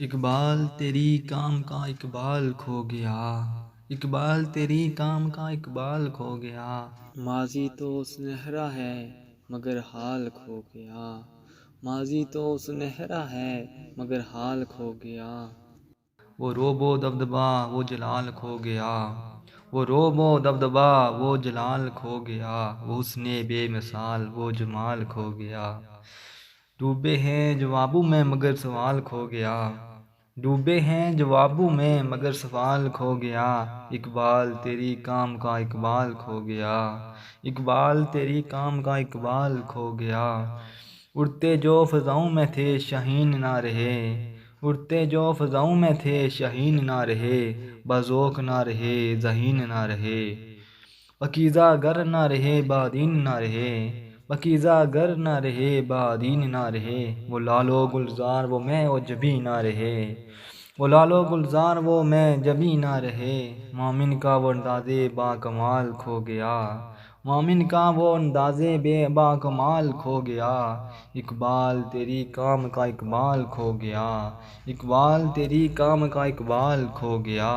اقبال تیری کام کا اقبال کھو گیا، اقبال تیری کام کا اقبال کھو گیا۔ ماضی تو سنہرا ہے مگر حال کھو گیا، ماضی تو سنہرا ہے مگر حال کھو گیا۔ وہ روب و دبدبا وہ جلال کھو گیا، وہ روب و دبدبا وہ جلال کھو گیا، وہ حسن بے مثال وہ جمال کھو گیا۔ ڈوبے ہیں جوابوں میں مگر سوال کھو گیا، ڈوبے ہیں جوابوں میں مگر سوال کھو گیا۔ اقبال تیری کام کا اقبال کھو گیا، اقبال تیری کام کا اقبال کھو گیا۔ اڑتے جو فضاؤں میں تھے شاہین نہ رہے، اڑتے جو فضاؤں میں تھے شاہین نہ رہے، بذوق نہ رہے ذہین نہ رہے، پاکیزہ گر نہ رہے بادین نہ رہے، پاکیزہ گر نہ رہے بادین نہ رہے۔ وہ لال و گلزار وہ میں وہ جبی نہ رہے، وہ لال و گلزار وہ میں جبی نہ رہے۔ مومن کا وہ انداز با کمال کھو گیا، مومن کا وہ انداز با کمال کھو گیا۔ اقبال تیری کام کا اقبال کھو گیا، اقبال تیری کام کا اقبال کھو گیا۔